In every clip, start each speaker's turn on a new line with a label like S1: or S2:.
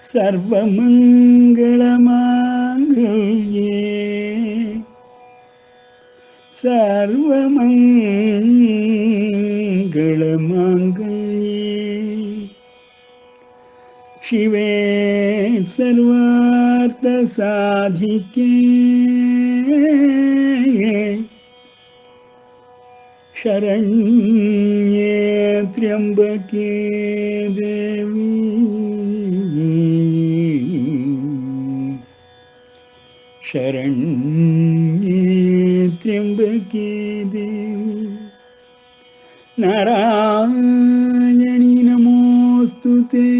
S1: सर्वमङ्गलमाङ्गल्ये शिवे सर्वार्थसाधिके शरण्ये त्र्यंबके देवी शरण्ये त्र्यंबके देवी नारायणी नमोस्तुते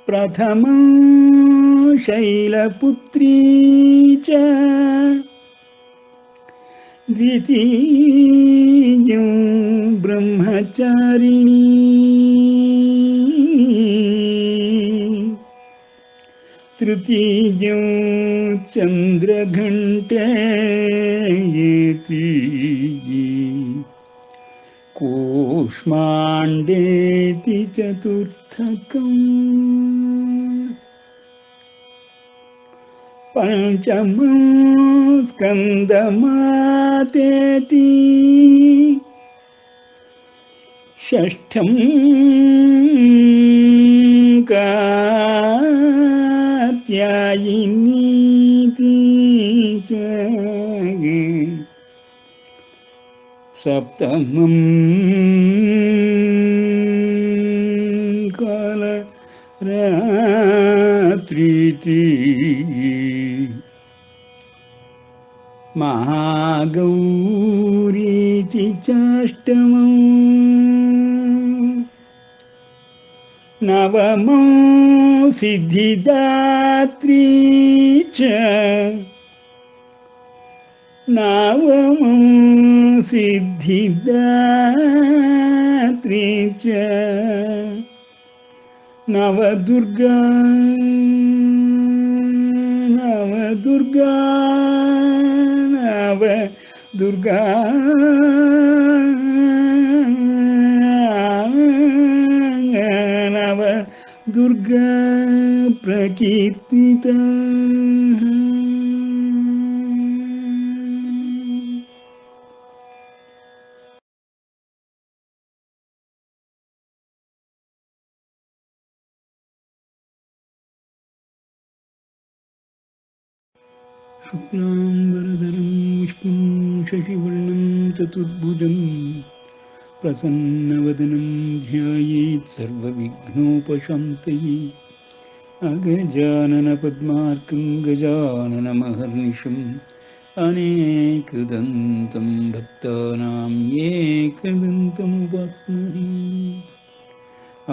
S1: प्रथमं शैलपुत्री च द्वितीयं ब्रह्मचारिणी तृतीयं चन्द्रघण्टेति कूष्माण्डेति चतुर्थकम् पंचमं स्कन्दमातेति षष्ठं कात्यायिनीति च सप्तमं कालरात्रीति महागौरीति चाष्टमं नवमं सिद्धिदात्री च नवमं सिद्धिदात्री च नवदुर्गा दुर्गा प्रकीर्तिता शुक्लांबरधरं विष्णुं शशिवर्णं चतुर्भुजं प्रसन्नवदनं ध्यायेत् सर्वविघ्नोपशान्तये अगजाननपद्मार्कं गजाननमहर्निशम् अनेकदन्तं भक्तानां एकदन्तमुपास्महे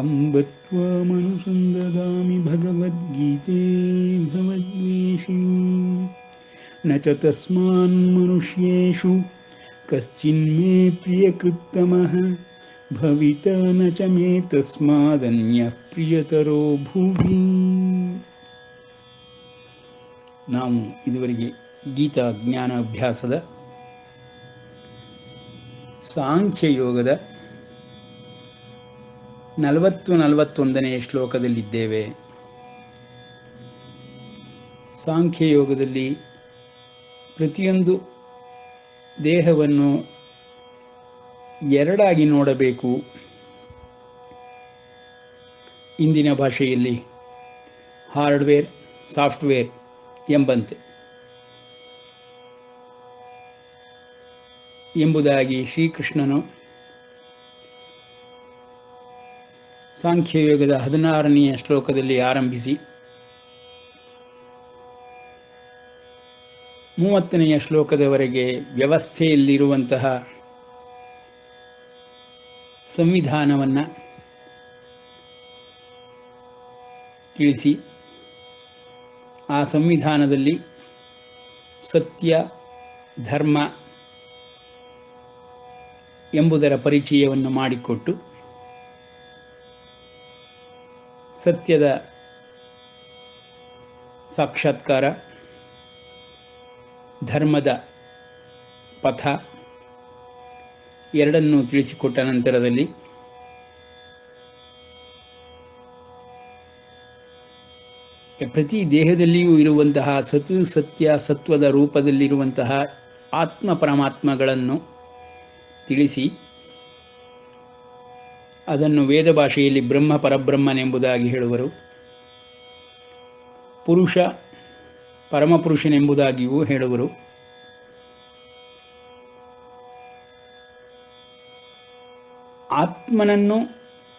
S1: अम्ब त्वामनुसन्दधामि भगवद्गीते भवद्वेषिणी न च तस्मान्मनुष्येषु कश्चिन्मे प्रियकृत्तमः भविता न च मे तस्मादन्यः प्रियतरो भुवि. ನಾವು ಇದುವರೆಗೆ ಗೀತಾ ಜ್ಞಾನ ಅಭ್ಯಾಸದ ಸಾಂಖ್ಯಯೋಗದ 40-41ನೇ ಶ್ಲೋಕದಲ್ಲಿದ್ದೇವೆ. ಸಾಂಖ್ಯಯೋಗದಲ್ಲಿ ಪ್ರತಿಯೊಂದು ದೇಹವನ್ನು ಎರಡಾಗಿ ನೋಡಬೇಕು. ಇಂದಿನ ಭಾಷೆಯಲ್ಲಿ ಹಾರ್ಡ್ವೇರ್ ಸಾಫ್ಟ್ವೇರ್ ಎಂಬಂತೆ ಎಂಬುದಾಗಿ ಶ್ರೀಕೃಷ್ಣನು ಸಾಂಖ್ಯಯೋಗದ 16ನೆಯ ಶ್ಲೋಕದಲ್ಲಿ ಆರಂಭಿಸಿ 30ನೆಯ ಶ್ಲೋಕದವರೆಗೆ ವ್ಯವಸ್ಥೆಯಲ್ಲಿರುವಂತಹ ಸಂವಿಧಾನವನ್ನು ತಿಳಿಸಿ ಆ ಸಂವಿಧಾನದಲ್ಲಿ ಸತ್ಯ ಧರ್ಮ ಎಂಬುದರ ಪರಿಚಯವನ್ನು ಮಾಡಿಕೊಟ್ಟು ಸತ್ಯದ ಸಾಕ್ಷಾತ್ಕಾರ ಧರ್ಮದ ಪಥ ಎರಡನ್ನೂ ತಿಳಿಸಿಕೊಟ್ಟ ನಂತರದಲ್ಲಿ ಪ್ರತಿ ದೇಹದಲ್ಲಿಯೂ ಇರುವಂತಹ ಸತ್ ಸತ್ಯ ಸತ್ವದ ರೂಪದಲ್ಲಿರುವಂತಹ ಆತ್ಮ ಪರಮಾತ್ಮಗಳನ್ನು ತಿಳಿಸಿ ಅದನ್ನು ವೇದ ಭಾಷೆಯಲ್ಲಿ ಬ್ರಹ್ಮ ಪರಬ್ರಹ್ಮನೆಂಬುದಾಗಿ ಹೇಳುವರು. ಪುರುಷ ಪರಮಪುರುಷನೆಂಬುದಾಗಿಯೂ ಹೇಳುವರು. ಆತ್ಮನನ್ನು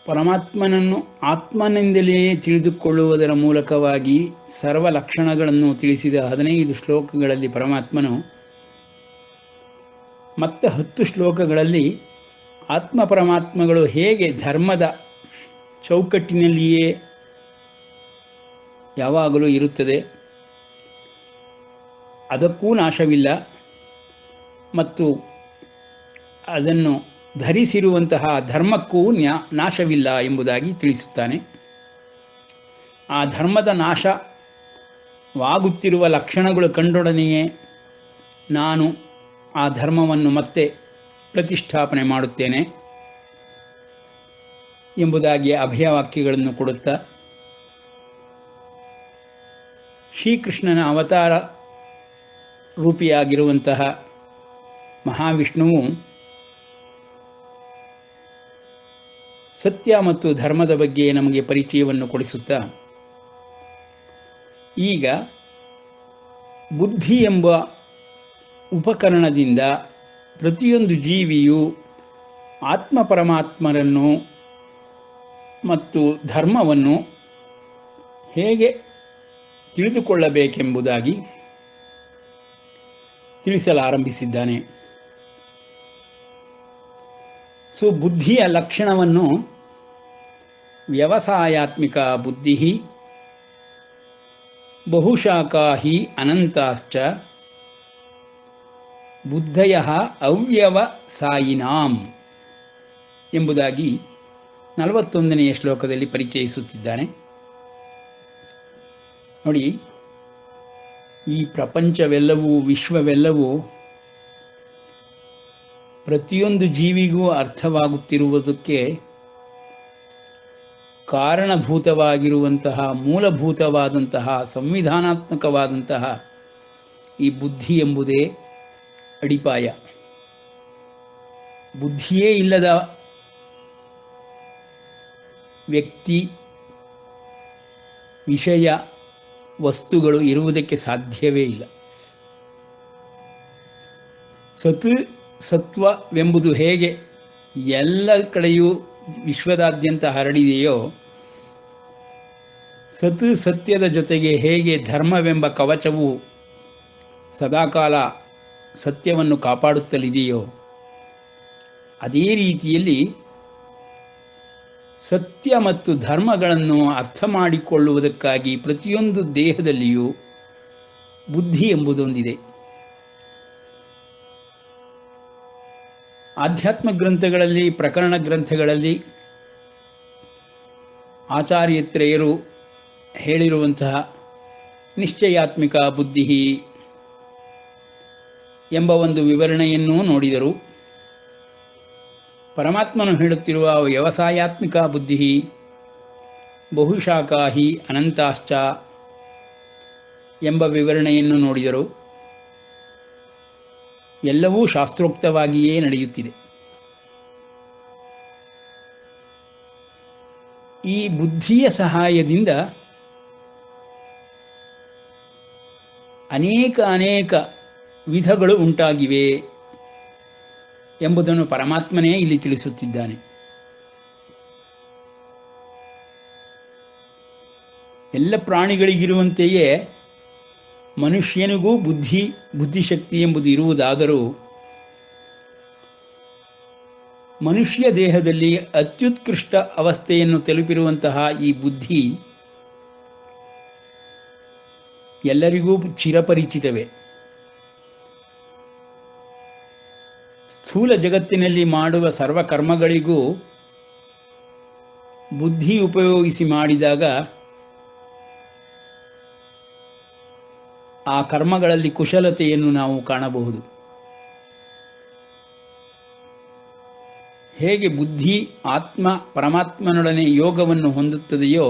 S1: ಪರಮಾತ್ಮನನ್ನು ಆತ್ಮನೆಂದಲೇ ತಿಳಿದುಕೊಳ್ಳುವುದರ ಮೂಲಕವಾಗಿ ಸರ್ವ ಲಕ್ಷಣಗಳನ್ನು ತಿಳಿಸಿದ 15 ಶ್ಲೋಕಗಳಲ್ಲಿ ಪರಮಾತ್ಮನು ಮತ್ತೆ 10 ಶ್ಲೋಕಗಳಲ್ಲಿ ಆತ್ಮ ಪರಮಾತ್ಮಗಳು ಹೇಗೆ ಧರ್ಮದ ಚೌಕಟ್ಟಿನಲ್ಲಿಯೇ ಯಾವಾಗಲೂ ಇರುತ್ತದೆ, ಅದಕ್ಕೂ ನಾಶವಿಲ್ಲ, ಮತ್ತು ಅದನ್ನು ಧರಿಸಿರುವಂತಹ ಧರ್ಮಕ್ಕೂ ನಾಶವಿಲ್ಲ ಎಂಬುದಾಗಿ ತಿಳಿಸುತ್ತಾನೆ. ಆ ಧರ್ಮದ ನಾಶವಾಗುತ್ತಿರುವ ಲಕ್ಷಣಗಳು ಕಂಡೊಡನೆಯೇ ನಾನು ಆ ಧರ್ಮವನ್ನು ಮತ್ತೆ ಪ್ರತಿಷ್ಠಾಪನೆ ಮಾಡುತ್ತೇನೆ ಎಂಬುದಾಗಿ ಅಭಯವಾಕ್ಯಗಳನ್ನು ಕೊಡುತ್ತಾ ಶ್ರೀಕೃಷ್ಣನ ಅವತಾರ ರೂಪಿಯಾಗಿರುವಂತಹ ಮಹಾವಿಷ್ಣುವು ಸತ್ಯ ಮತ್ತು ಧರ್ಮದ ಬಗ್ಗೆ ನಮಗೆ ಪರಿಚಯವನ್ನು ಕೊಡಿಸುತ್ತಾ ಈಗ ಬುದ್ಧಿ ಎಂಬ ಉಪಕರಣದಿಂದ ಪ್ರತಿಯೊಂದು ಜೀವಿಯು ಆತ್ಮ ಪರಮಾತ್ಮರನ್ನು ಮತ್ತು ಧರ್ಮವನ್ನು ಹೇಗೆ ತಿಳಿದುಕೊಳ್ಳಬೇಕೆಂಬುದಾಗಿ ತಿಳಿಸಲಾರಂಭಿಸಿದ್ದಾನೆ. ಬುದ್ಧಿಯ ಲಕ್ಷಣವನ್ನು ವ್ಯವಸಾಯಾತ್ಮಿಕ ಬುದ್ಧಿ ಬಹುಶಾಖಾ ಹಿ ಅನಂತಾಶ್ಚ ಬುದ್ಧಯ ಅವ್ಯವಸಾಯಿನಾಂ ಎಂಬುದಾಗಿ 41ನೆಯ ಶ್ಲೋಕದಲ್ಲಿ ಪರಿಚಯಿಸುತ್ತಿದ್ದಾನೆ. ನೋಡಿ, ಈ ಪ್ರಪಂಚವೆಲ್ಲವೂ ವಿಶ್ವವೆಲ್ಲವೂ ಪ್ರತಿಯೊಂದು ಜೀವಿಗೂ ಅರ್ಥವಾಗುತ್ತಿರುವುದಕ್ಕೆ ಕಾರಣಭೂತವಾಗಿರುವಂತಹ ಮೂಲಭೂತವಾದಂತಹ ಸಂವಿಧಾನಾತ್ಮಕವಾದಂತಹ ಈ ಬುದ್ಧಿ ಎಂಬುದೇ ಅಡಿಪಾಯ. ಬುದ್ಧಿಯೇ ಇಲ್ಲದ ವ್ಯಕ್ತಿ, ವಿಷಯ, ವಸ್ತುಗಳು ಇರುವುದಕ್ಕೆ ಸಾಧ್ಯವೇ ಇಲ್ಲ. ಸತ್ ಸತ್ವವೆಂಬುದು ಹೇಗೆ ಎಲ್ಲ ಕಡೆಯೂ ವಿಶ್ವದಾದ್ಯಂತ ಹರಡಿದೆಯೋ, ಸತ್ ಸತ್ಯದ ಜೊತೆಗೆ ಹೇಗೆ ಧರ್ಮವೆಂಬ ಕವಚವು ಸದಾಕಾಲ ಸತ್ಯವನ್ನು ಕಾಪಾಡುತ್ತಲಿದೆಯೋ, ಅದೇ ರೀತಿಯಲ್ಲಿ ಸತ್ಯ ಮತ್ತು ಧರ್ಮಗಳನ್ನು ಅರ್ಥ ಮಾಡಿಕೊಳ್ಳುವುದಕ್ಕಾಗಿ ಪ್ರತಿಯೊಂದು ದೇಹದಲ್ಲಿಯೂ ಬುದ್ಧಿ ಎಂಬುದೊಂದಿದೆ. ಆಧ್ಯಾತ್ಮ ಗ್ರಂಥಗಳಲ್ಲಿ, ಪ್ರಕರಣ ಗ್ರಂಥಗಳಲ್ಲಿ ಆಚಾರ್ಯತ್ರಯರು ಹೇಳಿರುವಂತಹ ನಿಶ್ಚಯಾತ್ಮಿಕ ಬುದ್ಧಿ ಎಂಬ ಒಂದು ವಿವರಣೆಯನ್ನೂ ನೋಡಿದರು. ಪರಮಾತ್ಮನು ಹೇಳುತ್ತಿರುವ ವ್ಯವಸಾಯಾತ್ಮಿಕ ಬುದ್ಧಿ ಬಹುಶಾಖಾ ಹಿ ಅನಂತಾಶ್ಚ ಎಂಬ ವಿವರಣೆಯನ್ನು ನೋಡಿದರು. ಎಲ್ಲವೂ ಶಾಸ್ತ್ರೋಕ್ತವಾಗಿಯೇ ನಡೆಯುತ್ತಿದೆ. ಈ ಬುದ್ಧಿಯ ಸಹಾಯದಿಂದ ಅನೇಕ ವಿಧಗಳು ಉಂಟಾಗಿವೆ ಎಂಬುದನ್ನು ಪರಮಾತ್ಮನೇ ಇಲ್ಲಿ ತಿಳಿಸುತ್ತಿದ್ದಾನೆ. ಎಲ್ಲ ಪ್ರಾಣಿಗಳಿಗಿರುವಂತೆಯೇ ಮನುಷ್ಯನಿಗೂ ಬುದ್ಧಿಶಕ್ತಿ ಎಂಬುದು ಇರುವುದಾದರೂ ಮನುಷ್ಯ ದೇಹದಲ್ಲಿ ಅತ್ಯುತ್ಕೃಷ್ಟ ಅವಸ್ಥೆಯನ್ನು ತಲುಪಿರುವಂತಹ ಈ ಬುದ್ಧಿ ಎಲ್ಲರಿಗೂ ಚಿರಪರಿಚಿತವೇ. ಸ್ಥೂಲ ಜಗತ್ತಿನಲ್ಲಿ ಮಾಡುವ ಸರ್ವಕರ್ಮಗಳಿಗೂ ಬುದ್ಧಿ ಉಪಯೋಗಿಸಿ ಮಾಡಿದಾಗ ಆ ಕರ್ಮಗಳಲ್ಲಿ ಕುಶಲತೆಯನ್ನು ನಾವು ಕಾಣಬಹುದು. ಹೇಗೆ ಬುದ್ಧಿ ಆತ್ಮ ಪರಮಾತ್ಮನೊಡನೆ ಯೋಗವನ್ನು ಹೊಂದುತ್ತದೆಯೋ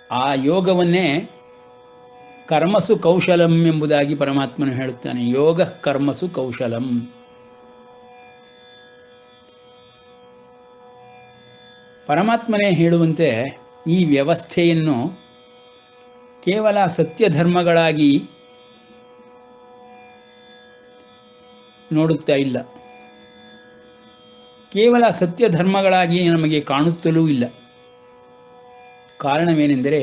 S1: ಆ ಯೋಗವನ್ನೇ ಕರ್ಮಸು ಕೌಶಲಂ ಎಂಬುದಾಗಿ ಪರಮಾತ್ಮನು ಹೇಳುತ್ತಾನೆ. ಯೋಗ ಕರ್ಮಸು ಕೌಶಲಂ. ಪರಮಾತ್ಮನೇ ಹೇಳುವಂತೆ ಈ ವ್ಯವಸ್ಥೆಯನ್ನು ಕೇವಲ ಸತ್ಯ ಧರ್ಮಗಳಾಗಿ ನೋಡುತ್ತಾ ಇಲ್ಲ, ಕೇವಲ ಸತ್ಯ ಧರ್ಮಗಳಾಗಿ ನಮಗೆ ಕಾಣುತ್ತಲೂ ಇಲ್ಲ. ಕಾರಣವೇನೆಂದರೆ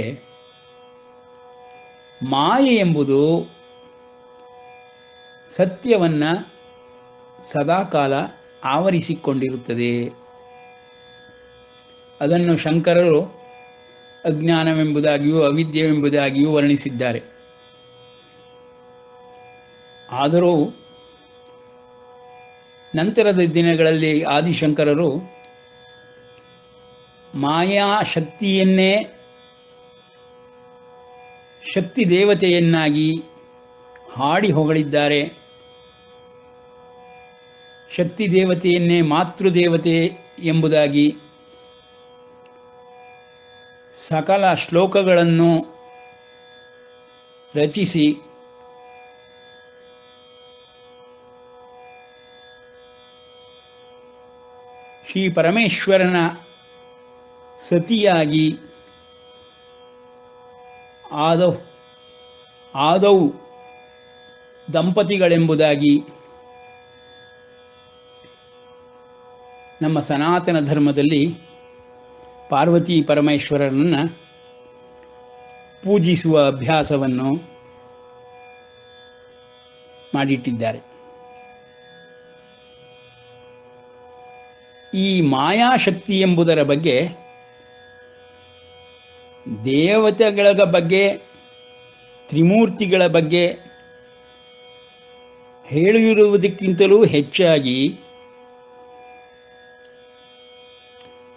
S1: ಮಾಯೆ ಎಂಬುದು ಸತ್ಯವನ್ನು ಸದಾಕಾಲ ಆವರಿಸಿಕೊಂಡಿರುತ್ತದೆ. ಅದನ್ನು ಶಂಕರರು ಅಜ್ಞಾನವೆಂಬುದಾಗಿಯೂ ಅವಿದ್ಯೆವೆಂಬುದಾಗಿಯೂ ವರ್ಣಿಸಿದ್ದಾರೆ. ಆದರೂ ನಂತರದ ದಿನಗಳಲ್ಲಿ ಆದಿಶಂಕರರು ಮಾಯಾಶಕ್ತಿಯನ್ನೇ ಶಕ್ತಿ ದೇವತೆಯನ್ನಾಗಿ ಹಾಡಿ ಹೊಗಳಿದ್ದಾರೆ. ಶಕ್ತಿ ದೇವತೆಯನ್ನೇ ಮಾತೃದೇವತೆ ಎಂಬುದಾಗಿ ಸಕಲ ಶ್ಲೋಕಗಳನ್ನು ರಚಿಸಿ ಶ್ರೀ ಪರಮೇಶ್ವರನ ಸತಿಯಾಗಿ ಆದೌ ದಂಪತಿಗಳೆಂಬುದಾಗಿ ನಮ್ಮ ಸನಾತನ ಧರ್ಮದಲ್ಲಿ ಪಾರ್ವತಿ ಪರಮೇಶ್ವರರನ್ನು ಪೂಜಿಸುವ ಅಭ್ಯಾಸವನ್ನು ಮಾಡಿಟ್ಟಿದ್ದಾರೆ. ಈ ಮಾಯಾಶಕ್ತಿ ಎಂಬುದರ ಬಗ್ಗೆ, ದೇವತೆಗಳ ಬಗ್ಗೆ, ತ್ರಿಮೂರ್ತಿಗಳ ಬಗ್ಗೆ ಹೇಳಿರುವುದಕ್ಕಿಂತಲೂ ಹೆಚ್ಚಾಗಿ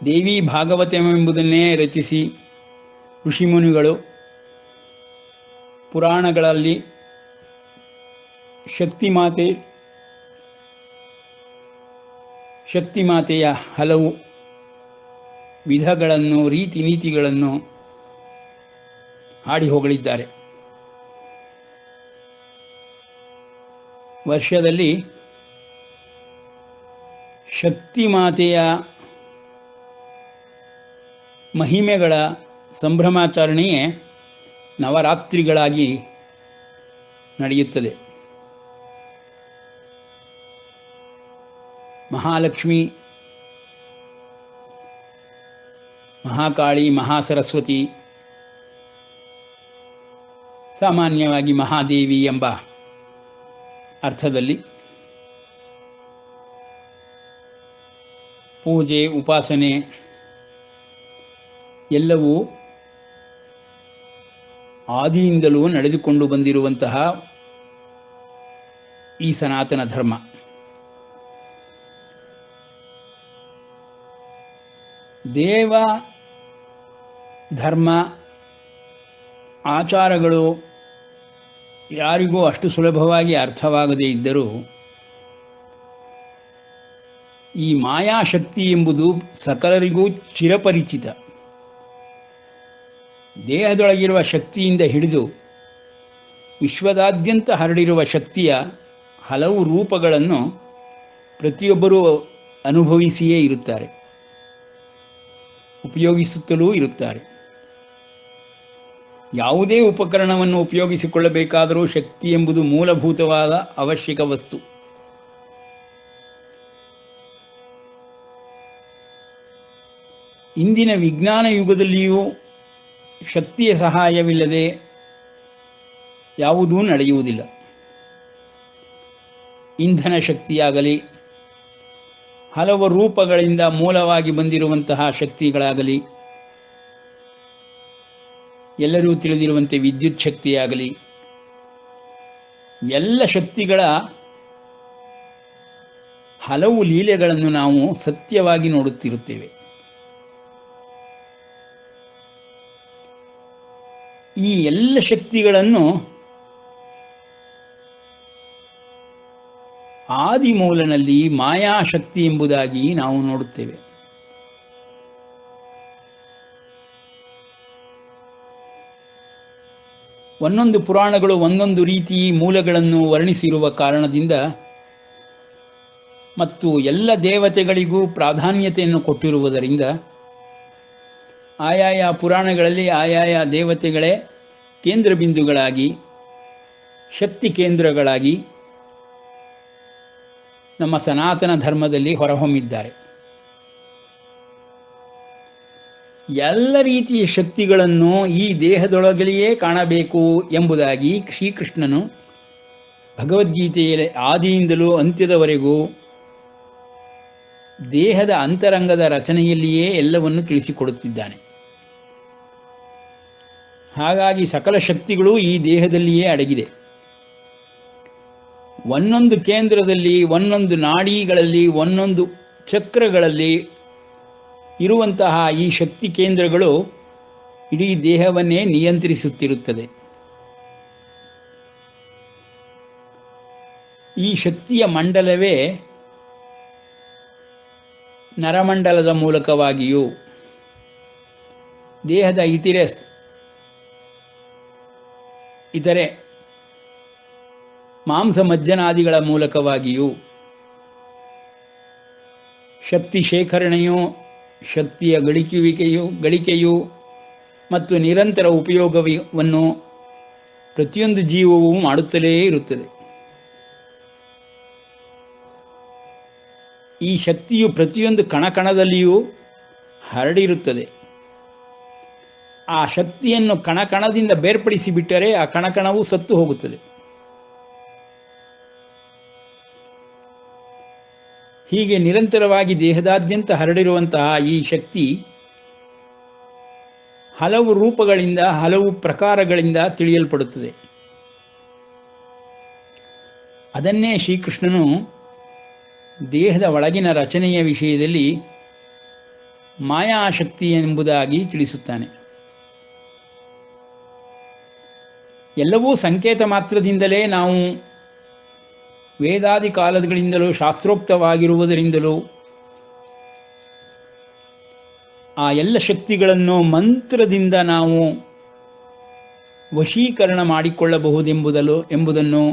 S1: ದೇವಿ ಭಾಗವತವೆಂಬುದನ್ನೇ ರಚಿಸಿ ಋಷಿಮುನಿಗಳು ಪುರಾಣಗಳಲ್ಲಿ ಶಕ್ತಿಮಾತೆಯ ಹಲವು ವಿಧಗಳನ್ನು, ರೀತಿ ನೀತಿಗಳನ್ನು ಹಾಡಿ ಹೊಗಳಿದ್ದಾರೆ. ವರ್ಷದಲ್ಲಿ ಶಕ್ತಿಮಾತೆಯ ಮಹಿಮೆಗಳ ಸಂಭ್ರಮಾಚರಣೆಯೇ ನವರಾತ್ರಿಗಳಾಗಿ ನಡೆಯುತ್ತದೆ. ಮಹಾಲಕ್ಷ್ಮಿ, ಮಹಾಕಾಳಿ, ಮಹಾಸರಸ್ವತಿ, ಸಾಮಾನ್ಯವಾಗಿ ಮಹಾದೇವಿ ಎಂಬ ಅರ್ಥದಲ್ಲಿ ಪೂಜೆ, ಉಪಾಸನೆ ಎಲ್ಲವೂ ಆದಿಯಿಂದಲೂ ನಡೆದುಕೊಂಡು ಬಂದಿರುವಂತಹ ಈ ಸನಾತನ ಧರ್ಮ. ದೇವ ಧರ್ಮ ಆಚಾರಗಳು ಯಾರಿಗೂ ಅಷ್ಟು ಸುಲಭವಾಗಿ ಅರ್ಥವಾಗದೇ ಇದ್ದರೂ ಈ ಮಾಯಾಶಕ್ತಿ ಎಂಬುದು ಸಕಲರಿಗೂ ಚಿರಪರಿಚಿತ. ದೇಹದೊಳಗಿರುವ ಶಕ್ತಿಯಿಂದ ಹಿಡಿದು ವಿಶ್ವದಾದ್ಯಂತ ಹರಡಿರುವ ಶಕ್ತಿಯ ಹಲವು ರೂಪಗಳನ್ನು ಪ್ರತಿಯೊಬ್ಬರೂ ಅನುಭವಿಸಿಯೇ ಇರುತ್ತಾರೆ, ಉಪಯೋಗಿಸುತ್ತಲೂ ಇರುತ್ತಾರೆ. ಯಾವುದೇ ಉಪಕರಣವನ್ನು ಉಪಯೋಗಿಸಿಕೊಳ್ಳಬೇಕಾದರೂ ಶಕ್ತಿ ಎಂಬುದು ಮೂಲಭೂತವಾದ ಅವಶ್ಯಕ ವಸ್ತು. ಇಂದಿನ ವಿಜ್ಞಾನ ಯುಗದಲ್ಲಿಯೂ ಶಕ್ತಿಯ ಸಹಾಯವಿಲ್ಲದೆ ಯಾವುದೂ ನಡೆಯುವುದಿಲ್ಲ. ಇಂಧನ ಶಕ್ತಿಯಾಗಲಿ, ಹಲವು ರೂಪಗಳಿಂದ ಮೂಲವಾಗಿ ಬಂದಿರುವಂತಹ ಶಕ್ತಿಗಳಾಗಲಿ, ಎಲ್ಲರೂ ತಿಳಿದಿರುವಂತೆ ವಿದ್ಯುತ್ ಶಕ್ತಿಯಾಗಲಿ, ಎಲ್ಲ ಶಕ್ತಿಗಳ ಹಲವು ಲೀಲೆಗಳನ್ನು ನಾವು ಸತ್ಯವಾಗಿ ನೋಡುತ್ತಿರುತ್ತೇವೆ. ಈ ಎಲ್ಲ ಶಕ್ತಿಗಳನ್ನು ಆದಿಮೂಲನಲ್ಲಿ ಮಾಯಾಶಕ್ತಿ ಎಂಬುದಾಗಿ ನಾವು ನೋಡುತ್ತೇವೆ. ಒಂದೊಂದು ಪುರಾಣಗಳು ಒಂದೊಂದು ರೀತಿ ಮೂಲಗಳನ್ನು ವರ್ಣಿಸಿರುವ ಕಾರಣದಿಂದ ಮತ್ತು ಎಲ್ಲ ದೇವತೆಗಳಿಗೂ ಪ್ರಾಧಾನ್ಯತೆಯನ್ನು ಕೊಟ್ಟಿರುವುದರಿಂದ ಆಯಾಯ ಪುರಾಣಗಳಲ್ಲಿ ಆಯಾಯ ದೇವತೆಗಳೇ ಕೇಂದ್ರ ಬಿಂದುಗಳಾಗಿ ಶಕ್ತಿ ಕೇಂದ್ರಗಳಾಗಿ ನಮ್ಮ ಸನಾತನ ಧರ್ಮದಲ್ಲಿ ಹೊರಹೊಮ್ಮಿದ್ದಾರೆ. ಎಲ್ಲ ರೀತಿಯ ಶಕ್ತಿಗಳನ್ನು ಈ ದೇಹದೊಳಗಲೆಯೇ ಕಾಣಬೇಕು ಎಂಬುದಾಗಿ ಶ್ರೀಕೃಷ್ಣನು ಭಗವದ್ಗೀತೆಯಲ್ಲಿ ಆದಿಯಿಂದಲೂ ಅಂತ್ಯದವರೆಗೂ ದೇಹದ ಅಂತರಂಗದ ರಚನೆಯಲ್ಲಿಯೇ ಎಲ್ಲವನ್ನು ತಿಳಿಸಿಕೊಡುತ್ತಿದ್ದಾನೆ. ಹಾಗಾಗಿ ಸಕಲ ಶಕ್ತಿಗಳು ಈ ದೇಹದಲ್ಲಿಯೇ ಅಡಗಿದೆ. ಒಂದೊಂದು ಕೇಂದ್ರದಲ್ಲಿ, ಒಂದೊಂದು ನಾಡಿಗಳಲ್ಲಿ, ಒಂದೊಂದು ಚಕ್ರಗಳಲ್ಲಿ ಇರುವಂತಹ ಈ ಶಕ್ತಿ ಕೇಂದ್ರಗಳು ಇಡೀ ದೇಹವನ್ನೇ ನಿಯಂತ್ರಿಸುತ್ತಿರುತ್ತದೆ. ಈ ಶಕ್ತಿಯ ಮಂಡಲವೇ ನರಮಂಡಲದ ಮೂಲಕವಾಗಿಯೂ ದೇಹದ ಇತರೆ ಮಾಂಸ ಮಜ್ಜನಾದಿಗಳ ಮೂಲಕವಾಗಿಯೂ ಶಕ್ತಿ ಶೇಖರಣೆಯು, ಶಕ್ತಿಯ ಗಳಿಕೆಯು ಮತ್ತು ನಿರಂತರ ಉಪಯೋಗವನ್ನು ಪ್ರತಿಯೊಂದು ಜೀವವೂ ಮಾಡುತ್ತಲೇ ಇರುತ್ತದೆ. ಈ ಶಕ್ತಿಯು ಪ್ರತಿಯೊಂದು ಕಣಕಣದಲ್ಲಿಯೂ ಹರಡಿರುತ್ತದೆ. ಆ ಶಕ್ತಿಯನ್ನು ಕಣಕಣದಿಂದ ಬೇರ್ಪಡಿಸಿ ಬಿಟ್ಟರೆ ಆ ಕಣಕಣವು ಸತ್ತು ಹೋಗುತ್ತದೆ. ಹೀಗೆ ನಿರಂತರವಾಗಿ ದೇಹದಾದ್ಯಂತ ಹರಡಿರುವಂತಹ ಈ ಶಕ್ತಿ ಹಲವು ರೂಪಗಳಿಂದ, ಹಲವು ಪ್ರಕಾರಗಳಿಂದ ತಿಳಿಯಲ್ಪಡುತ್ತದೆ. ಅದನ್ನೇ ಶ್ರೀಕೃಷ್ಣನು ದೇಹದ ಒಳಗಿನ ರಚನೆಯ ವಿಷಯದಲ್ಲಿ ಮಾಯಾಶಕ್ತಿ ಎಂಬುದಾಗಿ ತಿಳಿಸುತ್ತಾನೆ. ಎಲ್ಲವೂ ಸಂಕೇತ ಮಾತ್ರದಿಂದಲೇ ನಾವು ವೇದಾದಿ ಕಾಲಗಳಿಂದಲೂ ಶಾಸ್ತ್ರೋಕ್ತವಾಗಿರುವುದರಿಂದಲೂ ಆ ಎಲ್ಲ ಶಕ್ತಿಗಳನ್ನು ಮಂತ್ರದಿಂದ ನಾವು ವಶೀಕರಣ ಮಾಡಿಕೊಳ್ಳಬಹುದೆಂಬುದನ್ನು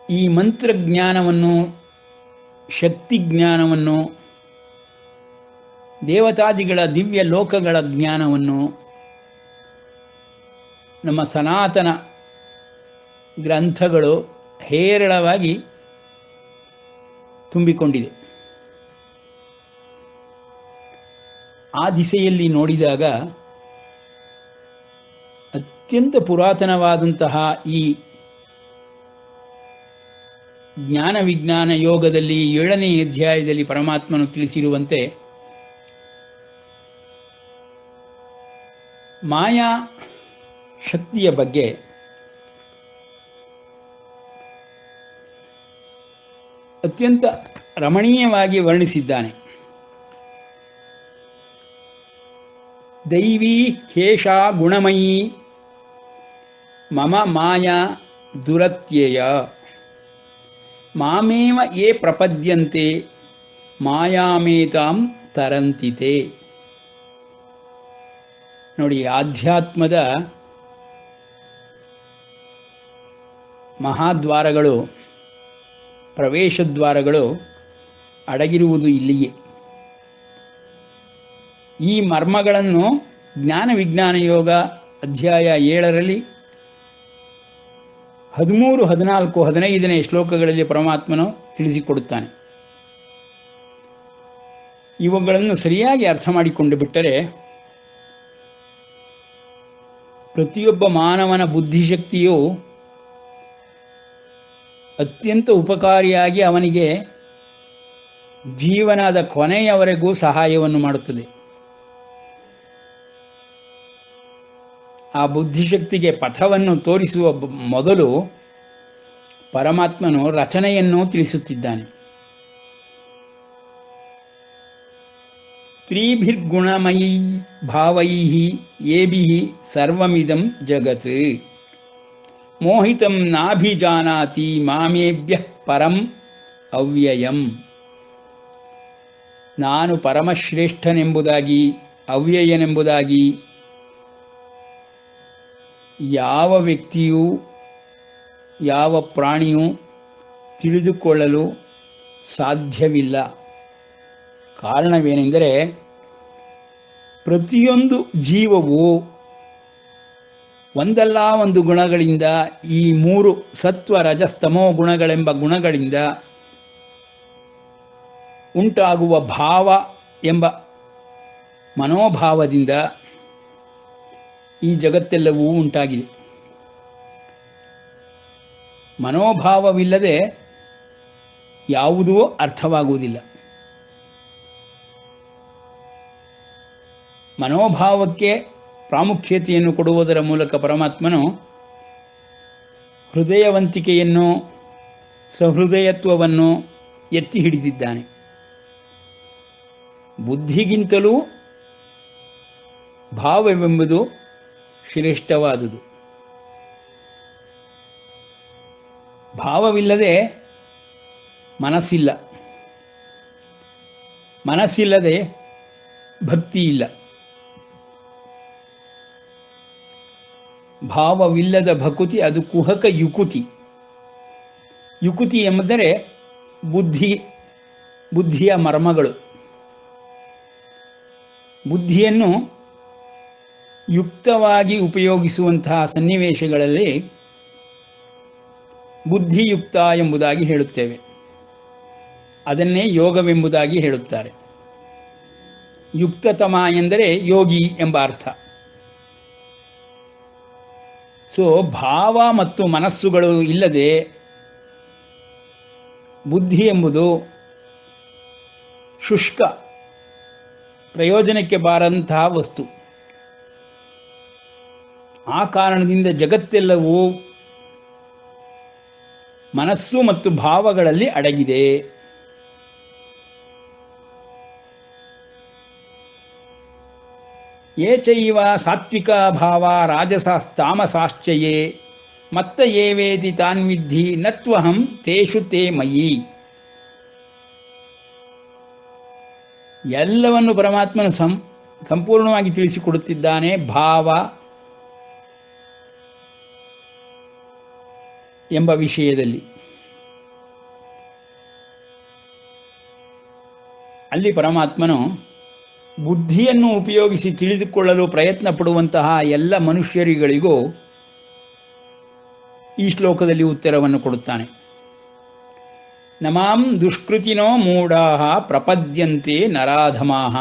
S1: ಈ ಮಂತ್ರಜ್ಞಾನವನ್ನು, ಶಕ್ತಿ ಜ್ಞಾನವನ್ನು, ದೇವತಾದಿಗಳ ದಿವ್ಯ ಲೋಕಗಳ ಜ್ಞಾನವನ್ನು ನಮ್ಮ ಸನಾತನ ಗ್ರಂಥಗಳು ಹೇರಳವಾಗಿ ತುಂಬಿಕೊಂಡಿದೆ. ಆ ದಿಸೆಯಲ್ಲಿ ನೋಡಿದಾಗ ಅತ್ಯಂತ ಪುರಾತನವಾದಂತಹ ಈ ಜ್ಞಾನ ವಿಜ್ಞಾನ ಯೋಗದಲ್ಲಿ 7ನೇ ಅಧ್ಯಾಯದಲ್ಲಿ ಪರಮಾತ್ಮನು ತಿಳಿಸಿರುವಂತೆ ಮಾಯಾ ಶಕ್ತಿಯ ಬಗ್ಗೆ ಅತ್ಯಂತ ರಮಣೀಯವಾಗಿ ವರ್ಣಿಸಿದ್ದಾನೆ. ದೈವೀ ಹೇಷಾ ಗುಣಮಯೀ ಮಮ ಮಾಯಾ ದುರತ್ಯಯ ಮಾಮೇವ ಯೇ ಪ್ರಪದ್ಯಂತೆ ಮಾಯಾಮೇತಾಂ ತರಂತಿತೆ. ನೋಡಿ, ಆಧ್ಯಾತ್ಮದ ಮಹಾದ್ವಾರಗಳು, ಪ್ರವೇಶದ್ವಾರಗಳು ಅಡಗಿರುವುದು ಇಲ್ಲಿಯೇ. ಈ ಮರ್ಮಗಳನ್ನು ಜ್ಞಾನ ವಿಜ್ಞಾನ ಯೋಗ ಅಧ್ಯಾಯ 7ರಲ್ಲಿ 13, 14, 15ನೇ ಶ್ಲೋಕಗಳಲ್ಲಿ ಪರಮಾತ್ಮನು ತಿಳಿಸಿಕೊಡುತ್ತಾನೆ. ಇವುಗಳನ್ನು ಸರಿಯಾಗಿ ಅರ್ಥ ಮಾಡಿಕೊಂಡು ಬಿಟ್ಟರೆ ಪ್ರತಿಯೊಬ್ಬ ಮಾನವನ ಬುದ್ಧಿಶಕ್ತಿಯು ಅತ್ಯಂತ ಉಪಕಾರಿಯಾಗಿ ಅವನಿಗೆ ಜೀವನದ ಕೊನೆಯವರೆಗೂ ಸಹಾಯವನ್ನು ಮಾಡುತ್ತದೆ. ಆ ಬುದ್ಧಿಶಕ್ತಿಗೆ ಪಥವನ್ನು ತೋರಿಸುವ ಮೊದಲು ಪರಮಾತ್ಮನು ರಚನೆಯನ್ನು ತಿಳಿಸುತ್ತಿದ್ದಾನೆ. ತ್ರಿಭಿರ್ಗುಣಮಯೀ ಭಾವೈಃ ಏಭಿಃ ಸರ್ವಮಿದಂ ಜಗತ್ ಮೋಹಿತಂ ನಾಭಿಜಾನಾತಿ ಮಾಮೇಭ್ಯಃ ಪರಂ ಅವ್ಯಯಂ. ನಾನು ಪರಮಶ್ರೇಷ್ಠನೆಂಬುದಾಗಿ, ಅವ್ಯಯನೆಂಬುದಾಗಿ ಯಾವ ವ್ಯಕ್ತಿಯೂ ಯಾವ ಪ್ರಾಣಿಯೂ ತಿಳಿದುಕೊಳ್ಳಲು ಸಾಧ್ಯವಿಲ್ಲ. ಕಾರಣವೇನೆಂದರೆ ಪ್ರತಿಯೊಂದು ಜೀವವು ಒಂದಲ್ಲ ಒಂದು ಗುಣಗಳಿಂದ, ಈ ಮೂರು ಸತ್ವ ರಜಸ್ತಮೋ ಗುಣಗಳೆಂಬ ಗುಣಗಳಿಂದ ಉಂಟಾಗುವ ಭಾವ ಎಂಬ ಮನೋಭಾವದಿಂದ ಈ ಜಗತ್ತೆಲ್ಲವೂ ಉಂಟಾಗಿದೆ. ಮನೋಭಾವವಿಲ್ಲದೆ ಯಾವುದೂ ಅರ್ಥವಾಗುವುದಿಲ್ಲ. ಮನೋಭಾವಕ್ಕೆ ಪ್ರಾಮುಖ್ಯತೆಯನ್ನು ಕೊಡುವುದರ ಮೂಲಕ ಪರಮಾತ್ಮನು ಹೃದಯವಂತಿಕೆಯನ್ನು, ಸಹೃದಯತ್ವವನ್ನು ಎತ್ತಿ ಹಿಡಿದಿದ್ದಾನೆ. ಬುದ್ಧಿಗಿಂತಲೂ ಭಾವವೆಂಬುದು ಶ್ರೇಷ್ಠವಾದುದು. ಭಾವವಿಲ್ಲದೆ ಮನಸ್ಸಿಲ್ಲ, ಮನಸ್ಸಿಲ್ಲದೆ ಭಕ್ತಿ ಇಲ್ಲ. ಭಾವವಿಲ್ಲದ ಭಕುತಿ ಅದು ಕುಹಕ ಯುಕುತಿ. ಯುಕುತಿ ಎಂದರೆ ಬುದ್ಧಿಯ ಮರ್ಮಗಳು. ಬುದ್ಧಿಯನ್ನು ಯುಕ್ತವಾಗಿ ಉಪಯೋಗಿಸುವಂತಹ ಸನ್ನಿವೇಶಗಳಲ್ಲಿ ಬುದ್ಧಿಯುಕ್ತ ಎಂಬುದಾಗಿ ಹೇಳುತ್ತೇವೆ. ಅದನ್ನೇ ಯೋಗವೆಂಬುದಾಗಿ ಹೇಳುತ್ತಾರೆ. ಯುಕ್ತತಮ ಎಂದರೆ ಯೋಗಿ ಎಂಬ ಅರ್ಥ. ಸೊ ಭಾವ ಮತ್ತು ಮನಸ್ಸುಗಳು ಇಲ್ಲದೆ ಬುದ್ಧಿ ಎಂಬುದು ಶುಷ್ಕ, ಪ್ರಯೋಜನಕ್ಕೆ ಬಾರಂತಹ ವಸ್ತು. ಆ ಕಾರಣದಿಂದ ಜಗತ್ತೆಲ್ಲವೂ ಮನಸ್ಸು ಮತ್ತು ಭಾವಗಳಲ್ಲಿ ಅಡಗಿದೆ. ಏಚೈವ ಸಾತ್ವಿಕ ಭಾವ ರಾಜಸಾಸ್ತಾಮಸಾಶ್ಚಯೇ ಮತ್ತ ಏವೇತಿ ತಾನ್ವಿದ್ಧಿ ನತ್ವಹಂ ತೇಷು ತೇ ಮಯಿ. ಎಲ್ಲವನ್ನು ಪರಮಾತ್ಮನು ಸಂಪೂರ್ಣವಾಗಿ ತಿಳಿಸಿಕೊಡುತ್ತಿದ್ದಾನೆ. ಭಾವ ಎಂಬ ವಿಷಯದಲ್ಲಿ ಅಲ್ಲಿ ಪರಮಾತ್ಮನು ಬುದ್ಧಿಯನ್ನು ಉಪಯೋಗಿಸಿ ತಿಳಿದುಕೊಳ್ಳಲು ಪ್ರಯತ್ನ ಪಡುವಂತಹ ಎಲ್ಲ ಮನುಷ್ಯರಿಗಳಿಗೂ ಈ ಶ್ಲೋಕದಲ್ಲಿ ಉತ್ತರವನ್ನು ಕೊಡುತ್ತಾನೆ. ನಮಾಂ ದುಷ್ಕೃತಿನೋ ಮೂಢಾಃ ಪ್ರಪದ್ಯಂತೆ ನರಾಧಮಾಃ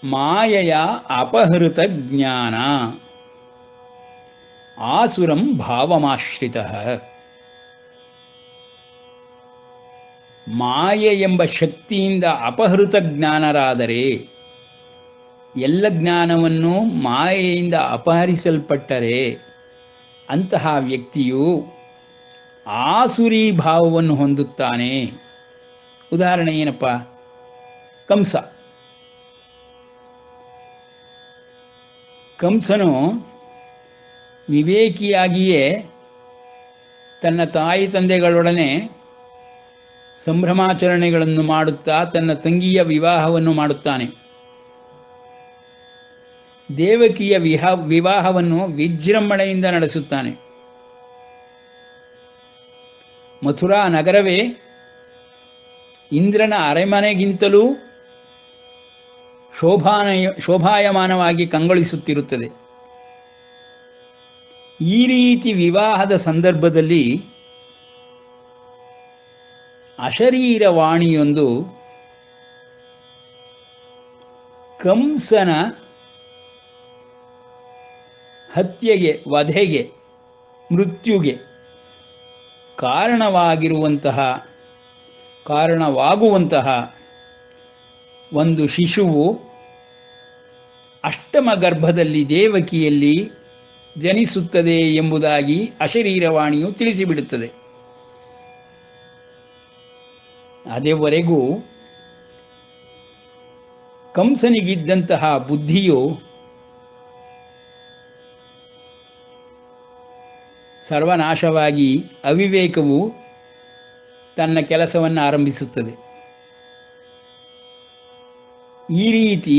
S1: ಮಾಯಯ ಅಪಹೃತ ಜ್ಞಾನ ಆಸುರಂ ಭಾವಮಾಶ್ರಿತಃ. ಮಾಯೆ ಎಂಬ ಶಕ್ತಿಯಿಂದ ಅಪಹೃತ ಜ್ಞಾನರಾದರೆ, ಎಲ್ಲ ಜ್ಞಾನವನ್ನು ಮಾಯೆಯಿಂದ ಅಪಹರಿಸಲ್ಪಟ್ಟರೆ ಅಂತಹ ವ್ಯಕ್ತಿಯು ಆಸುರಿ ಭಾವವನ್ನು ಹೊಂದುತ್ತಾನೆ. ಉದಾಹರಣೆ ಏನಪ್ಪ? ಕಂಸನು ವಿವೇಕಿಯಾಗಿಯೇ ತನ್ನ ತಾಯಿ ತಂದೆಗಳೊಡನೆ ಸಂಭ್ರಮಾಚರಣೆಗಳನ್ನು ಮಾಡುತ್ತಾ ತನ್ನ ತಂಗಿಯ ವಿವಾಹವನ್ನು ಮಾಡುತ್ತಾನೆ. ದೇವಕಿಯ ವಿವಾಹವನ್ನು ವಿಜೃಂಭಣೆಯಿಂದ ನಡೆಸುತ್ತಾನೆ. ಮಥುರಾ ನಗರವೇ ಇಂದ್ರನ ಅರಮನೆಗಿಂತಲೂ ಶೋಭಾಯಮಾನವಾಗಿ ಕಂಗೊಳಿಸುತ್ತಿರುತ್ತದೆ. ಈ ರೀತಿ ವಿವಾಹದ ಸಂದರ್ಭದಲ್ಲಿ ಅಶರೀರವಾಣಿಯೊಂದು ಕಂಸನ ಹತ್ಯೆಗೆ, ವಧೆಗೆ, ಮೃತ್ಯುಗೆ ಕಾರಣವಾಗುವಂತಹ ಒಂದು ಶಿಶುವು ಅಷ್ಟಮ ಗರ್ಭದಲ್ಲಿ ದೇವಕಿಯಲ್ಲಿ ಜನಿಸುತ್ತದೆ ಎಂಬುದಾಗಿ ಅಶರೀರವಾಣಿಯು ತಿಳಿಸಿಬಿಡುತ್ತದೆ. ಅದೇವರೆಗೂ ಕಂಸನಿಗಿದ್ದಂತಹ ಬುದ್ಧಿಯು ಸರ್ವನಾಶವಾಗಿ ಅವಿವೇಕವು ತನ್ನ ಕೆಲಸವನ್ನು ಆರಂಭಿಸುತ್ತದೆ. ಈ ರೀತಿ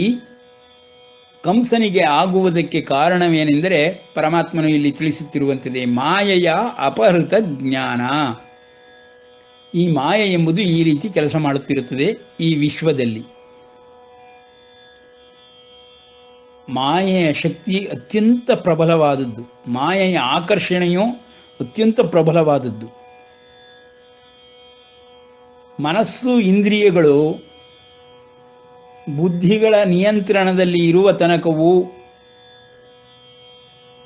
S1: ಕಂಸನಿಗೆ ಆಗುವುದಕ್ಕೆ ಕಾರಣವೇನೆಂದರೆ ಪರಮಾತ್ಮನು ಇಲ್ಲಿ ತಿಳಿಸುತ್ತಿರುವಂಥದ್ದೇ ಮಾಯೆಯ ಅಪಹೃತ ಜ್ಞಾನ. ಈ ಮಾಯೆ ಎಂಬುದು ಈ ರೀತಿ ಕೆಲಸ ಮಾಡುತ್ತಿರುತ್ತದೆ ಈ ವಿಶ್ವದಲ್ಲಿ. ಮಾಯೆಯ ಶಕ್ತಿ ಅತ್ಯಂತ ಪ್ರಬಲವಾದದ್ದು, ಮಾಯೆಯ ಆಕರ್ಷಣೆಯು ಅತ್ಯಂತ ಪ್ರಬಲವಾದದ್ದು. ಮನಸ್ಸು ಇಂದ್ರಿಯಗಳು ಬುದ್ಧಿಗಳ ನಿಯಂತ್ರಣದಲ್ಲಿ ಇರುವ ತನಕವೂ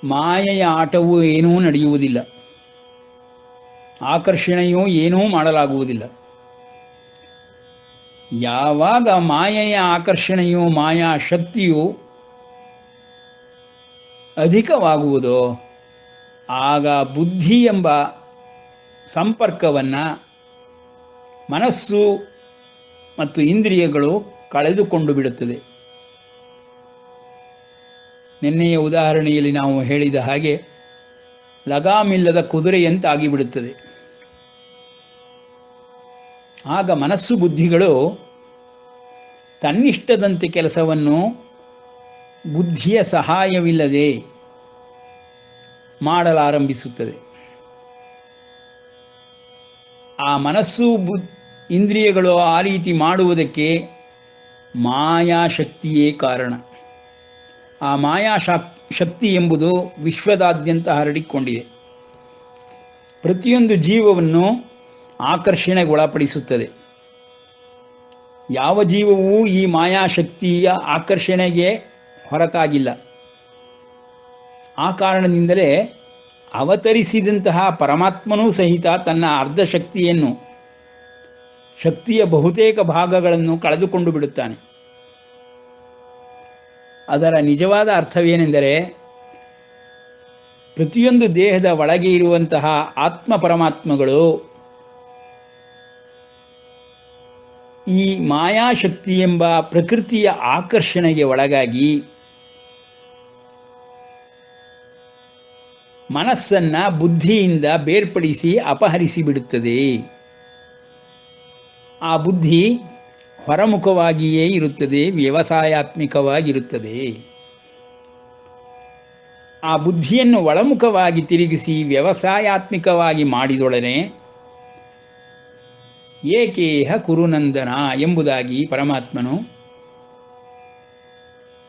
S1: ಮಾಯೆಯ ಆಟವು ಏನೂ ನಡೆಯುವುದಿಲ್ಲ, ಆಕರ್ಷಣೆಯೂ ಏನೂ ಮಾಡಲಾಗುವುದಿಲ್ಲ. ಯಾವಾಗ ಮಾಯೆಯ ಆಕರ್ಷಣೆಯು ಮಾಯಾ ಶಕ್ತಿಯು ಅಧಿಕವಾಗುವುದೋ ಆಗ ಬುದ್ಧಿ ಎಂಬ ಸಂಪರ್ಕವನ್ನು ಮನಸ್ಸು ಮತ್ತು ಇಂದ್ರಿಯಗಳು ಕಳೆದುಕೊಂಡು ಬಿಡುತ್ತದೆ. ನಿನ್ನೆಯ ಉದಾಹರಣೆಯಲ್ಲಿ ನಾವು ಹೇಳಿದ ಹಾಗೆ ಲಗಾಮಿಲ್ಲದ ಕುದುರೆಯಂತಾಗಿಬಿಡುತ್ತದೆ. ಆಗ ಮನಸ್ಸು ಬುದ್ಧಿಗಳು ತನ್ನಿಷ್ಟದಂತೆ ಕೆಲಸವನ್ನು ಬುದ್ಧಿಯ ಸಹಾಯವಿಲ್ಲದೆ ಮಾಡಲಾರಂಭಿಸುತ್ತದೆ. ಆ ಮನಸ್ಸು ಇಂದ್ರಿಯಗಳು ಆ ರೀತಿ ಮಾಡುವುದಕ್ಕೆ ಮಾಯಾಶಕ್ತಿಯೇ ಕಾರಣ. ಆ ಮಾಯಾಶಕ್ತಿ ಎಂಬುದು ವಿಶ್ವದಾದ್ಯಂತ ಹರಡಿಕೊಂಡಿದೆ. ಪ್ರತಿಯೊಂದು ಜೀವವನ್ನು ಆಕರ್ಷಣೆಗೊಳಪಡಿಸುತ್ತದೆ. ಯಾವ ಜೀವವೂ ಈ ಮಾಯಾಶಕ್ತಿಯ ಆಕರ್ಷಣೆಗೆ ಹೊರತಾಗಿಲ್ಲ. ಆ ಕಾರಣದಿಂದಲೇ ಅವತರಿಸಿದಂತಹ ಪರಮಾತ್ಮನೂ ಸಹಿತ ತನ್ನ ಅರ್ಧ ಶಕ್ತಿಯನ್ನು, ಶಕ್ತಿಯ ಬಹುತೇಕ ಭಾಗಗಳನ್ನು ಕಳೆದುಕೊಂಡು ಬಿಡುತ್ತಾನೆ. ಅದರ ನಿಜವಾದ ಅರ್ಥವೇನೆಂದರೆ ಪ್ರತಿಯೊಂದು ದೇಹದ ಒಳಗೆ ಇರುವಂತಹ ಆತ್ಮ ಪರಮಾತ್ಮಗಳು ಈ ಮಾಯಾಶಕ್ತಿ ಎಂಬ ಪ್ರಕೃತಿಯ ಆಕರ್ಷಣೆಗೆ ಒಳಗಾಗಿ ಮನಸ್ಸನ್ನ ಬುದ್ಧಿಯಿಂದ ಬೇರ್ಪಡಿಸಿ ಅಪಹರಿಸಿ ಬಿಡುತ್ತದೆ. ಆ ಬುದ್ಧಿ ಹೊರಮುಖವಾಗಿಯೇ ಇರುತ್ತದೆ, ವ್ಯವಸಾಯಾತ್ಮಿಕವಾಗಿರುತ್ತದೆ. ಆ ಬುದ್ಧಿಯನ್ನು ಒಳಮುಖವಾಗಿ ತಿರುಗಿಸಿ ವ್ಯವಸಾಯಾತ್ಮಿಕವಾಗಿ ಮಾಡಿದೊಡನೆ ಏಕೇಹ ಕುರುನಂದನ ಎಂಬುದಾಗಿ ಪರಮಾತ್ಮನು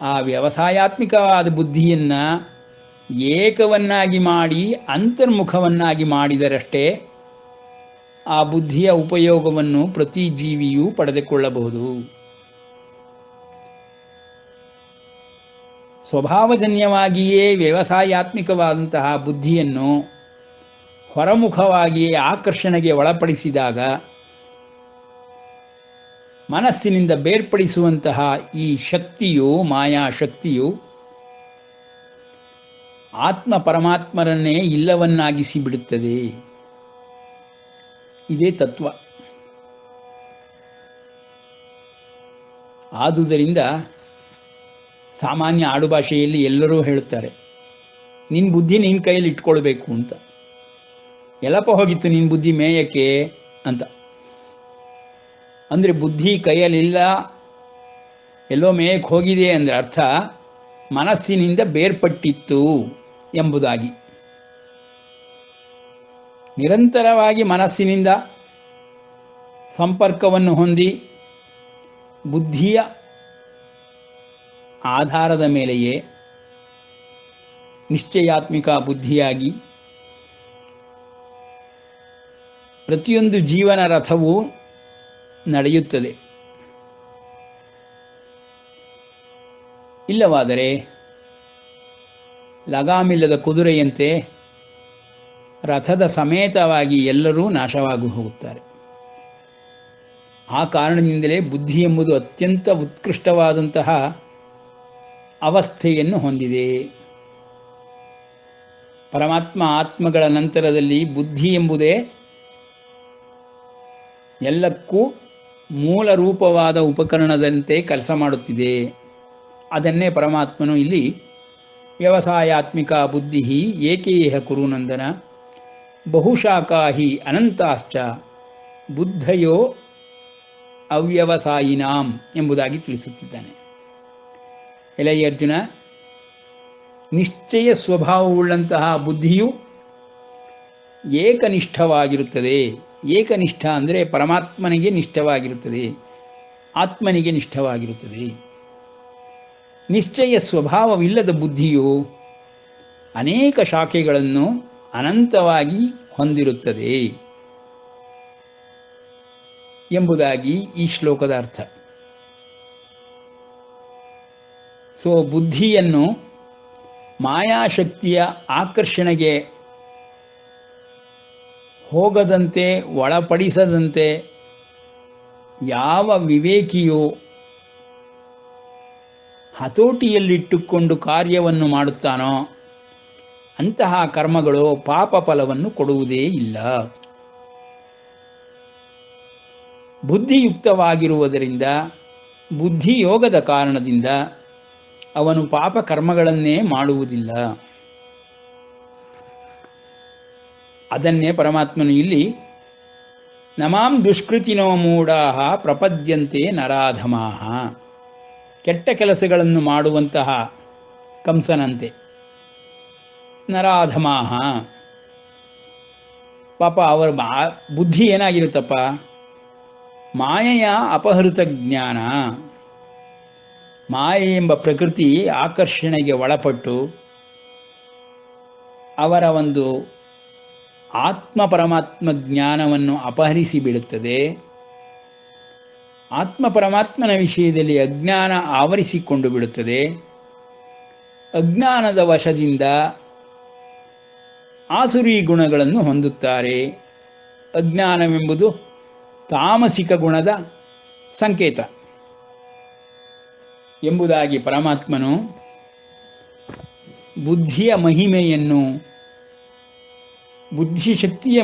S1: ಆ ವ್ಯವಸಾಯಾತ್ಮಿಕವಾದ ಬುದ್ಧಿಯನ್ನು ಏಕವನ್ನಾಗಿ ಮಾಡಿ ಅಂತರ್ಮುಖವನ್ನಾಗಿ ಮಾಡಿದರಷ್ಟೇ ಆ ಬುದ್ಧಿಯ ಉಪಯೋಗವನ್ನು ಪ್ರತಿ ಜೀವಿಯೂ ಪಡೆದುಕೊಳ್ಳಬಹುದು. ಸ್ವಭಾವಜನ್ಯವಾಗಿಯೇ ವ್ಯವಸಾಯಾತ್ಮಿಕವಾದಂತಹ ಬುದ್ಧಿಯನ್ನು ಹೊರಮುಖವಾಗಿ ಆಕರ್ಷಣೆಗೆ ಒಳಪಡಿಸಿದಾಗ ಮನಸ್ಸಿನಿಂದ ಬೇರ್ಪಡಿಸುವಂತಹ ಈ ಶಕ್ತಿಯು, ಮಾಯಾಶಕ್ತಿಯು ಆತ್ಮ ಪರಮಾತ್ಮರನ್ನೇ ಇಲ್ಲವನ್ನಾಗಿಸಿ ಬಿಡುತ್ತದೆ. ಇದೇ ತತ್ವ. ಆದುದರಿಂದ ಸಾಮಾನ್ಯ ಆಡುಭಾಷೆಯಲ್ಲಿ ಎಲ್ಲರೂ ಹೇಳುತ್ತಾರೆ, ನಿನ್ನ ಬುದ್ಧಿ ನಿನ್ನ ಕೈಯಲ್ಲಿ ಇಟ್ಕೊಳ್ಬೇಕು ಅಂತ. ಎಲ್ಲಪ್ಪ ಹೋಗಿತ್ತು ನಿನ್ನ ಬುದ್ಧಿ ಮೇಯಕ್ಕೆ ಅಂತ. ಅಂದರೆ ಬುದ್ಧಿ ಕೈಯಲ್ಲಿಲ್ಲ, ಎಲ್ಲೋ ಮೇಯಕ್ಕೆ ಹೋಗಿದೆ ಅಂದರೆ ಅರ್ಥ ಮನಸ್ಸಿನಿಂದ ಬೇರ್ಪಟ್ಟಿತ್ತು ಎಂಬುದಾಗಿ. ನಿರಂತರವಾಗಿ ಮನಸ್ಸಿನಿಂದ ಸಂಪರ್ಕವನ್ನು ಹೊಂದಿ ಬುದ್ಧಿಯ ಆಧಾರದ ಮೇಲೆಯೇ ನಿಶ್ಚಯಾತ್ಮಿಕ ಬುದ್ಧಿಯಾಗಿ ಪ್ರತಿಯೊಂದು ಜೀವನ ರಥವು ನಡೆಯುತ್ತದೆ. ಇಲ್ಲವಾದರೆ ಲಗಾಮಿಲ್ಲದ ಕುದುರೆಯಂತೆ ರಥದ ಸಮೇತವಾಗಿ ಎಲ್ಲರೂ ನಾಶವಾಗಿ ಹೋಗುತ್ತಾರೆ. ಆ ಕಾರಣದಿಂದಲೇ ಬುದ್ಧಿ ಎಂಬುದು ಅತ್ಯಂತ ಉತ್ಕೃಷ್ಟವಾದಂತಹ ಅವಸ್ಥೆಯನ್ನು ಹೊಂದಿದೆ. ಪರಮಾತ್ಮ ಆತ್ಮಗಳ ನಂತರದಲ್ಲಿ ಬುದ್ಧಿ ಎಂಬುದೇ ಎಲ್ಲಕ್ಕೂ ಮೂಲ ರೂಪವಾದ ಉಪಕರಣದಂತೆ ಕೆಲಸ ಮಾಡುತ್ತಿದೆ. ಅದನ್ನೇ ಪರಮಾತ್ಮನು ಇಲ್ಲಿ ವ್ಯವಸಾಯಾತ್ಮಿಕ ಬುದ್ಧಿ ಏಕೇಹ ಕುರುನಂದನ ಬಹುಶಾಖಾಹಿ ಅನಂತಾಶ್ಚ ಬುದ್ಧಯೋ ಅವ್ಯವಸಾಯಿನಾಂ ಎಂಬುದಾಗಿ ತಿಳಿಸುತ್ತಿದ್ದಾನೆ. ಎಲೈ ಅರ್ಜುನ, ನಿಶ್ಚಯ ಸ್ವಭಾವವುಳ್ಳಂತಹ ಬುದ್ಧಿಯು ಏಕನಿಷ್ಠವಾಗಿರುತ್ತದೆ. ಏಕನಿಷ್ಠ ಅಂದರೆ ಪರಮಾತ್ಮನಿಗೆ ನಿಷ್ಠವಾಗಿರುತ್ತದೆ, ಆತ್ಮನಿಗೆ ನಿಷ್ಠವಾಗಿರುತ್ತದೆ. ನಿಶ್ಚಯ ಸ್ವಭಾವವಿಲ್ಲದ ಬುದ್ಧಿಯು ಅನೇಕ ಶಾಖೆಗಳನ್ನು ಅನಂತವಾಗಿ ಹೊಂದಿರುತ್ತದೆ ಎಂಬುದಾಗಿ ಈ ಶ್ಲೋಕದ ಅರ್ಥ. ಸೊ ಬುದ್ಧಿಯನ್ನು ಮಾಯಾಶಕ್ತಿಯ ಆಕರ್ಷಣೆಗೆ ಹೋಗದಂತೆ, ಒಳಪಡಿಸದಂತೆ ಯಾವ ವಿವೇಕಿಯು ಹತೋಟಿಯಲ್ಲಿಟ್ಟುಕೊಂಡು ಕಾರ್ಯವನ್ನು ಮಾಡುತ್ತಾನೋ ಅಂತಹ ಕರ್ಮಗಳು ಪಾಪ ಫಲವನ್ನು ಕೊಡುವುದೇ ಇಲ್ಲ. ಬುದ್ಧಿಯುಕ್ತವಾಗಿರುವುದರಿಂದ, ಬುದ್ಧಿಯೋಗದ ಕಾರಣದಿಂದ ಅವನು ಪಾಪ ಕರ್ಮಗಳನ್ನೇ ಮಾಡುವುದಿಲ್ಲ. ಅದನ್ನೇ ಪರಮಾತ್ಮನು ಇಲ್ಲಿ ನಮಾಂ ದುಷ್ಕೃತಿನೋ ಮೂಢಾಃ ಪ್ರಪದ್ಯಂತೆ ನರಾಧಮಾಃ, ಕೆಟ್ಟ ಕೆಲಸಗಳನ್ನು ಮಾಡುವಂತಹ ಕಂಸನಂತೆ ನರಾಧಮಾಃ, ಪಾಪ ಅವರ ಬುದ್ಧಿ ಏನಾಗಿರುತ್ತಪ್ಪ, ಮಾಯೆಯ ಅಪಹೃತ ಜ್ಞಾನ, ಮಾಯೆ ಎಂಬ ಪ್ರಕೃತಿ ಆಕರ್ಷಣೆಗೆ ಒಳಪಟ್ಟು ಅವರ ಒಂದು ಆತ್ಮ ಪರಮಾತ್ಮ ಜ್ಞಾನವನ್ನು ಅಪಹರಿಸಿ ಬಿಡುತ್ತದೆ. ಆತ್ಮ ಪರಮಾತ್ಮನ ವಿಷಯದಲ್ಲಿ ಅಜ್ಞಾನ ಆವರಿಸಿಕೊಂಡು ಬಿಡುತ್ತದೆ. ಅಜ್ಞಾನದ ವಶದಿಂದ ಆಸುರಿ ಗುಣಗಳನ್ನು ಹೊಂದುತ್ತಾರೆ. ಅಜ್ಞಾನವೆಂಬುದು ತಾಮಸಿಕ ಗುಣದ ಸಂಕೇತ ಎಂಬುದಾಗಿ ಪರಮಾತ್ಮನು ಬುದ್ಧಿಯ ಮಹಿಮೆಯನ್ನು, ಬುದ್ಧಿಶಕ್ತಿಯ